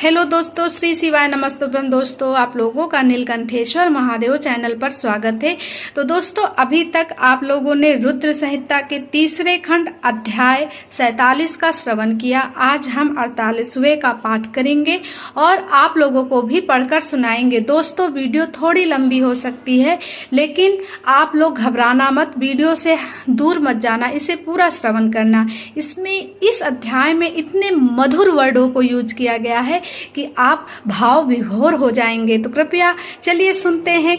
Hello दोस्तों, श्री शिवाय नमस्तुभ्यम। दोस्तों, आप लोगों का नीलकंठेश्वर महादेव चैनल पर स्वागत है। तो दोस्तों, अभी तक आप लोगों ने रुद्र संहिता के तीसरे खंड अध्याय 47 का श्रवण किया। आज हम 48वें का पाठ करेंगे और आप लोगों को भी पढ़कर सुनाएंगे। दोस्तों, वीडियो थोड़ी लंबी हो सकती है, लेकिन आप लोग घबराना मत, वीडियो से दूर मत जाना, इसे पूरा श्रवण करना। इसमें इस अध्याय में इतने मधुर वर्डों को यूज किया गया है कि आप भाव विभोर हो जाएंगे। तो कृपया चलिए सुनते हैं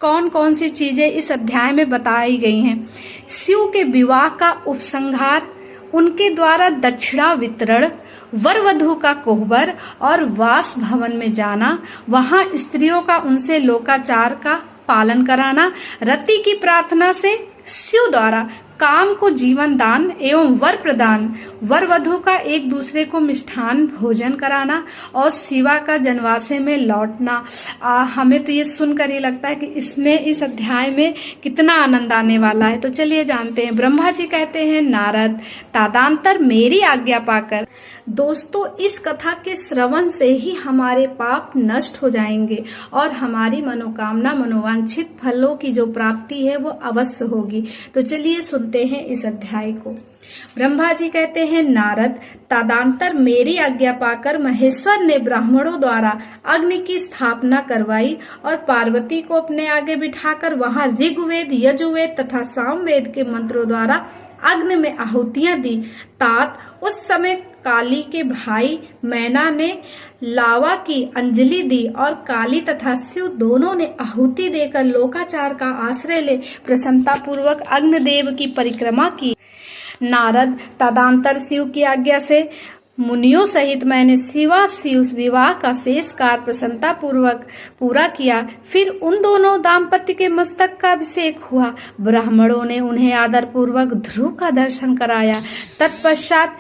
कौन कौन सी चीजें इस अध्याय में बताई गई हैं। शिव के विवाह का उपसंहार, उनके द्वारा दक्षिणा वितरण, वर वधू का कोहबर और वास भवन में जाना, वहां स्त्रियों का उनसे लोकाचार का पालन कराना, रति की प्रार्थना से शिव द्वारा काम को जीवन दान एवं वर प्रदान, वर वधू का एक दूसरे को मिष्ठान भोजन कराना और शिवा का जनवासे में लौटना। हमें तो ये सुनकर ये लगता है कि इसमें इस अध्याय में कितना आनंद आने वाला है। तो चलिए जानते हैं। ब्रह्मा जी कहते हैं, नारद तादांतर मेरी आज्ञा पाकर। दोस्तों, इस कथा के श्रवण से ही हमारे पाप नष्ट हो जाएंगे और हमारी मनोकामना, मनोवांछित फलों की जो प्राप्ति है वो अवश्य होगी। तो चलिए सुनते हैं इस अध्याय को। ब्रह्मा जी कहते हैं, नारद तदंतर मेरी आज्ञा पाकर महेश्वर ने ब्राह्मणों द्वारा अग्नि की स्थापना करवाई और पार्वती को अपने आगे बिठाकर वहां ऋग्वेद, यजुर्वेद तथा सामवेद के मंत्रों द्वारा अग्नि में आहुतियां दी। तात उस समय काली के भाई मैना ने लावा की अंजलि दी और काली तथा शिव दोनों ने आहुति देकर लोकाचार का आश्रय ले प्रसन्नता पूर्वक अग्निदेव की परिक्रमा की। नारद तदंतर शिव की आज्ञा से मुनियों सहित मैंने शिवा शिव विवाह का शेष कार्य प्रसन्नता पूर्वक पूरा किया। फिर उन दोनों दाम्पत्य के मस्तक का अभिषेक हुआ। ब्राह्मणों ने उन्हें आदर पूर्वक ध्रुव का दर्शन कराया। तत्पश्चात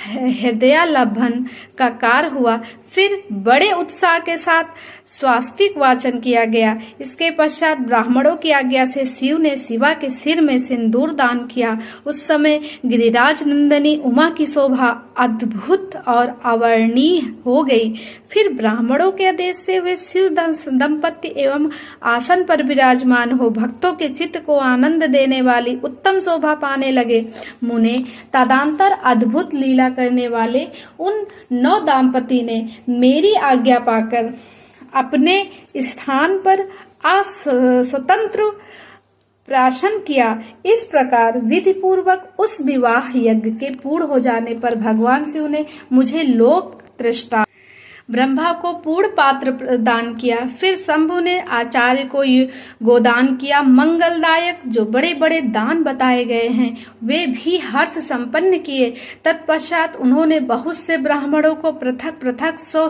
हृदयालंबन का कार्य हुआ। फिर बड़े उत्साह के साथ स्वास्तिक वाचन किया गया। इसके पश्चात ब्राह्मणों की आज्ञा से शिव ने शिवा के सिर में सिंदूर दान किया। उस समय गिरिराज नंदनी उमा की शोभा अद्भुत और अवर्णनीय हो गई। फिर ब्राह्मणों के आदेश से वे शिव दंपत्ति एवं आसन पर विराजमान हो भक्तों के चित्त को आनंद देने वाली उत्तम शोभा पाने लगे। मुने तदंतर अद्भुत लीला करने वाले उन 9 दाम्पति ने मेरी आज्ञा पाकर अपने स्थान पर स्वतंत्र प्राशन किया। इस प्रकार विधि पूर्वक उस विवाह यज्ञ के पूर्ण हो जाने पर भगवान शिव ने मुझे लोक दृष्टा ब्रह्मा को पूर्ण पात्र दान किया। फिर शंभु ने आचार्य को गोदान किया। मंगलदायक जो बड़े बड़े दान बताए गए हैं वे भी हर्ष संपन्न किए। तत्पश्चात उन्होंने बहुत से ब्राह्मणों को पृथक पृथक 100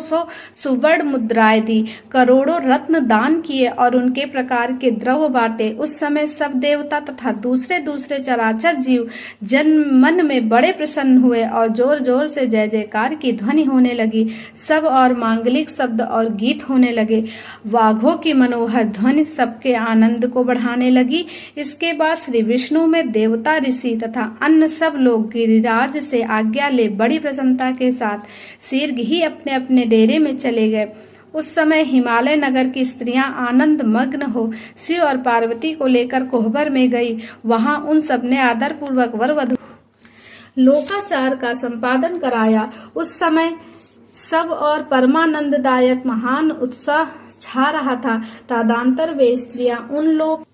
सुवर्ण मुद्राएं दी, करोड़ों रत्न दान किए और उनके प्रकार के द्रव्य बांटे। उस समय सब देवता तथा दूसरे दूसरे चराचर जीव जन मन में बड़े प्रसन्न हुए और जोर जोर से जय जयकार की ध्वनि होने लगी। सब और मांगलिक शब्द और गीत होने लगे। वाघों की मनोहर ध्वनि सबके आनंद को बढ़ाने लगी। इसके बाद श्री विष्णु में देवता, ऋषि तथा अन्य सब लोग गिरिराज से आज्ञा ले बड़ी प्रसन्नता के साथ शीघ्र ही अपने अपने डेरे में चले गए। उस समय हिमालय नगर की स्त्रियां आनंद मग्न हो शिव और पार्वती को लेकर कोहबर में गई। वहां उन सब ने आदर पूर्वक वर वधू लोकाचार का संपादन कराया। उस समय सब और परमानंददायक महान उत्साह छा रहा था। तदंतर वे स्त्रियां उन लोग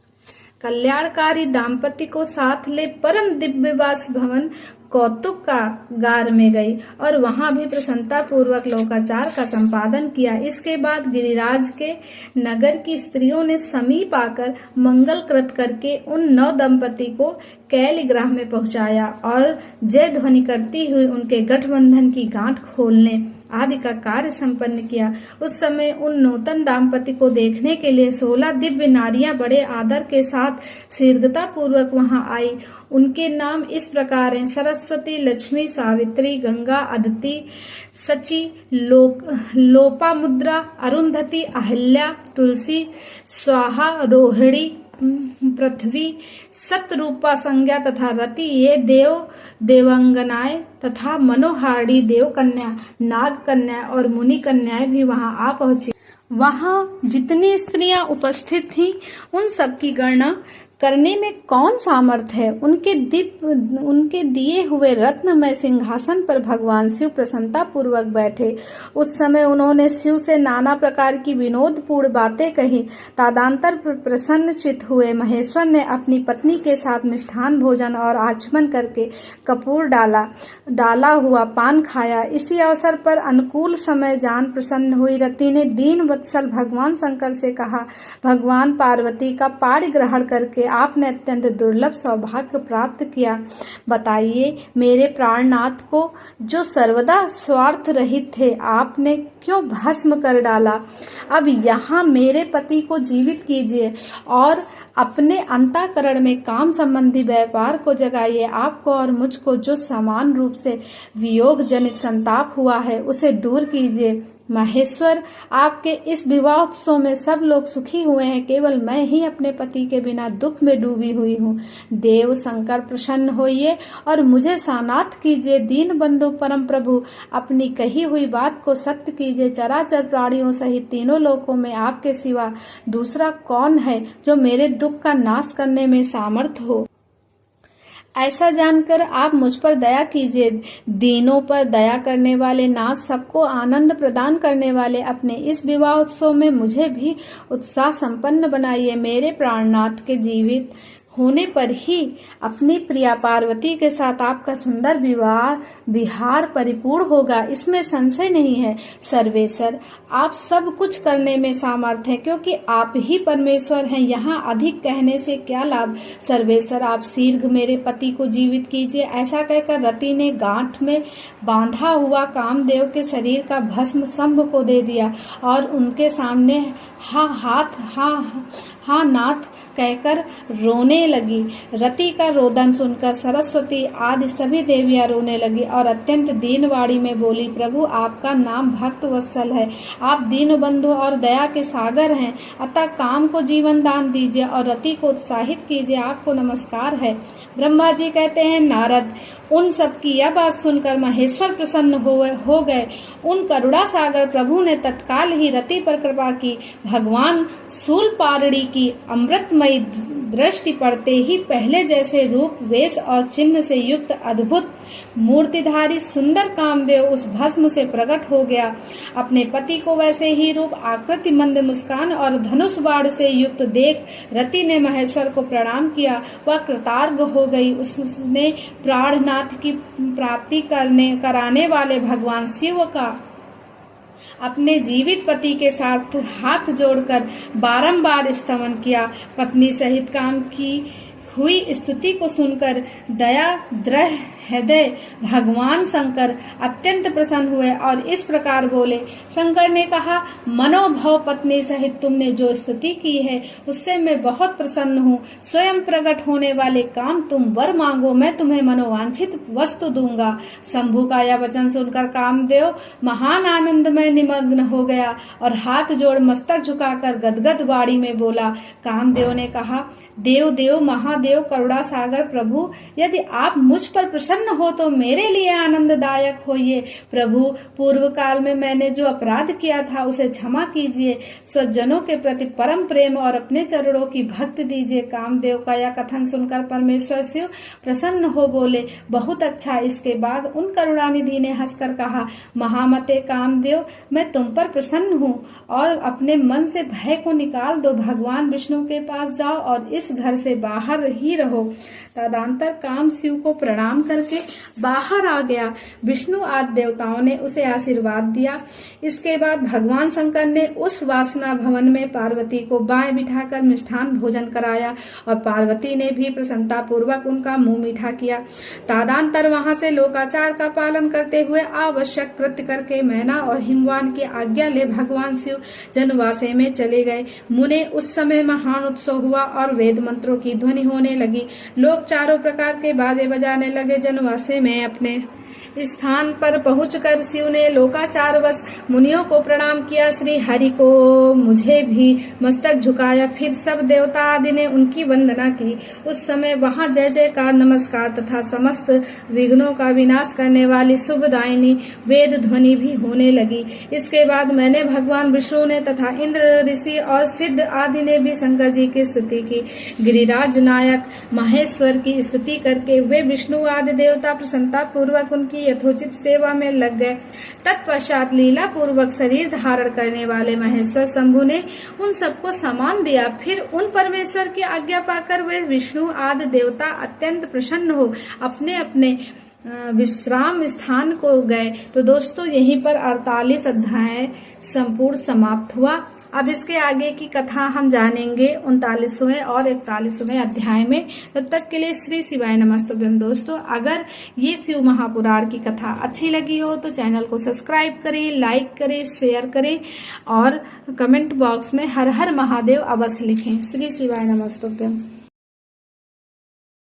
कल्याणकारी दाम्पत्य को साथ ले परम दिव्यवास भवन कौतुक का गार में गई और वहां भी प्रसन्नता पूर्वक लोकाचार का संपादन किया। इसके बाद गिरिराज के नगर की स्त्रियों ने समीप आकर मंगल कृत करके उन 9 दंपति को कैलिग्राह में पहुंचाया और जय ध्वनि करती हुई उनके गठबंधन की गांठ खोलने आदि का कार्य संपन्न किया। उस समय उन नूतन दाम्पति को देखने के लिए 16 दिव्य नारियां बड़े आदर के साथ शीघ्रता पूर्वक वहां आई। उनके नाम इस प्रकार हैं: सरस्वती, लक्ष्मी, सावित्री, गंगा, अदिति, सची, लोपामुद्रा, अरुंधति, अहल्या, तुलसी, स्वाहा, रोहिणी पृथ्वी सतरूपा संज्ञा तथा रति ये देवांगनाएं तथा मनोहारी देव कन्या, नाग कन्या और मुनि कन्याएं भी वहां आ पहुंची। वहां जितनी स्त्रियां उपस्थित थीं, उन सब की गणना करने में कौन सामर्थ है। उनके दिए हुए रत्नमय सिंहासन पर भगवान शिव प्रसन्नता पूर्वक बैठे। उस समय उन्होंने शिव से नाना प्रकार की विनोदपूर्ण बातें कही। तदंतर प्रसन्नचित्त हुए महेश्वर ने अपनी पत्नी के साथ मिष्ठान भोजन और आचमन करके कपूर डाला हुआ पान खाया। इसी अवसर पर अनुकूल समय जान प्रसन्न हुई रति ने दीन वत्सल भगवान शंकर से कहा, भगवान पार्वती का पाणी ग्रहण करके आपने अत्यंत दुर्लभ सौभाग्य प्राप्त किया। बताइए, मेरे प्राणनाथ को जो सर्वदा स्वार्थ रहित थे, आपने क्यों भस्म कर डाला। अब यहाँ मेरे पति को जीवित कीजिए और अपने अंतःकरण में काम संबंधी व्यापार को जगाइए। आपको और मुझको जो समान रूप से वियोग जनित संताप हुआ है, उसे दूर कीजिए। महेश्वर, आपके इस विवाह उत्सव में सब लोग सुखी हुए हैं, केवल मैं ही अपने पति के बिना दुख में डूबी हुई हूँ। देव शंकर प्रसन्न होइए और मुझे सानाथ कीजिए। दीन बंधु परम प्रभु, अपनी कही हुई बात को सत्य कीजिए। चराचर प्राणियों सहित तीनों लोकों में आपके सिवा दूसरा कौन है जो मेरे दुख का नाश करने में सामर्थ हो। ऐसा जानकर आप मुझ पर दया कीजिए। दीनों पर दया करने वाले नाथ, सबको आनंद प्रदान करने वाले, अपने इस विवाह उत्सव में मुझे भी उत्साह संपन्न बनाइए। मेरे प्राणनाथ के जीवित होने पर ही अपनी प्रिया पार्वती के साथ आपका सुंदर विहार परिपूर्ण होगा, इसमें संशय नहीं है। सर्वेश्वर, आप सब कुछ करने में सामर्थ हैं, क्योंकि आप ही परमेश्वर हैं। यहाँ अधिक कहने से क्या लाभ। सर्वेश्वर, आप शीघ्र मेरे पति को जीवित कीजिए। ऐसा कहकर रति ने गांठ में बांधा हुआ कामदेव के शरीर का भस्म शंभ को दे दिया और उनके सामने हाँ नाथ कहकर रोने लगी। रति का रोदन सुनकर सरस्वती आदि सभी देवियां रोने लगी और अत्यंत दीनवाणी में बोली, प्रभु, आपका नाम भक्त वत्सल है। आप दीन बंधु और दया के सागर हैं, अतः काम को जीवन दान दीजिए और रति को उत्साहित कीजिए। आपको नमस्कार है। ब्रह्मा जी कहते हैं, नारद, उन सब की यह बात सुनकर महेश्वर प्रसन्न हो गए। उन करुणा सागर प्रभु ने तत्काल ही रति पर कृपा की। भगवान शूलपारणी की अमृतमयी दृष्टि पड़ते ही पहले जैसे रूप, वेश और चिन्ह से युक्त अद्भुत मूर्तिधारी सुंदर कामदेव उस भस्म से प्रकट हो गया। अपने पति को वैसे ही रूप, आकृति, मंद मुस्कान और धनुष बाण से युक्त देख रति ने महेश्वर को प्रणाम किया। वह कृतार्थ हो गई। उसने प्राणनाथ की प्राप्ति कराने वाले भगवान शिव का अपने जीवित पति के साथ हाथ जोड़कर बारंबार स्तवन किया। पत्नी सहित काम की हुई स्तुति को सुनकर दया द्रह हृदय भगवान शंकर अत्यंत प्रसन्न हुए और इस प्रकार बोले। शंकर ने कहा, मनोभव पत्नी सहित तुमने जो स्तुति की है उससे मैं बहुत प्रसन्न हूँ। स्वयं प्रकट होने वाले काम, तुम वर मांगो, मैं तुम्हें मनोवांछित वस्तु दूंगा। शंभु का यह वचन सुनकर कामदेव महान आनंद में निमग्न हो गया और हाथ जोड़ मस्तक झुकाकर गदगद वाणी में बोला। कामदेव ने कहा, देव देव महादेव करुणा सागर प्रभु, यदि आप मुझ पर प्रसन्न हो तो मेरे लिए आनंददायक होइए। प्रभु, पूर्व काल में मैंने जो अपराध किया था उसे क्षमा कीजिए। स्वजनों के प्रति परम प्रेम और अपने चरणों की भक्ति दीजिए। कामदेव का यह कथन सुनकर परमेश्वर शिव प्रसन्न हो बोले, बहुत अच्छा। इसके बाद उन करुणानिधि ने हंसकर कहा, महामते कामदेव, मैं तुम पर प्रसन्न हूँ और अपने मन से भय को निकाल दो। भगवान विष्णु के पास जाओ और इस घर से बाहर ही रहो। तदंतर काम शिव को प्रणाम करके बाहर आ गया। विष्णु आदि देवताओं ने उसे आशीर्वाद दिया। इसके बाद भगवान शंकर ने उस वासना भवन में पार्वती को बाएं बिठाकर मिष्ठान भोजन कराया और पार्वती ने भी प्रसन्नता पूर्वक उनका मुंह मीठा किया। तदंतर वहां से लोकाचार का पालन करते हुए आवश्यक कृत्य करके मैना और हिमवान की आज्ञा ले भगवान शिव जनवासे में चले गए। मुने उस समय महान उत्सव हुआ और वेद मंत्रों की ध्वनि होने लगी। लोग चारों प्रकार के बाजे बजाने लगे। जनवासे में अपने स्थान पर पहुंचकर शिव ने लोकाचार वश मुनियों को प्रणाम किया। श्री हरि को मुझे भी मस्तक झुकाया। फिर सब देवता आदि ने उनकी वंदना की। उस समय वहां जय जयकार, नमस्कार तथा समस्त विघ्नों का विनाश करने वाली शुभदायिनी वेद ध्वनि भी होने लगी। इसके बाद मैंने भगवान विष्णु ने तथा इंद्र, ऋषि और सिद्ध आदि ने भी शंकर जी की स्तुति की। गिरिराज नायक महेश्वर की स्तुति करके वे विष्णु आदि देवता प्रसन्नता पूर्वक उनकी यथोचित सेवा में लग गए। तत्पश्चात लीला पूर्वक शरीर धारण करने वाले महेश्वर शंभु ने उन सबको सम्मान दिया। फिर उन परमेश्वर की आज्ञा पाकर वे विष्णु आदि देवता अत्यंत प्रसन्न हो अपने अपने विश्राम स्थान को गए। तो दोस्तों यहीं पर 48 अध्याय संपूर्ण समाप्त हुआ। अब इसके आगे की कथा हम जानेंगे 39वें और 41वें अध्याय में। तब तक के लिए श्री शिवाय नमस्तुभ्यम। दोस्तों अगर ये शिव महापुराण की कथा अच्छी लगी हो तो चैनल को सब्सक्राइब करें, लाइक करें, शेयर करें और कमेंट बॉक्स में हर हर महादेव अवश्य लिखें। श्री शिवाय नमस्तुभ्यम।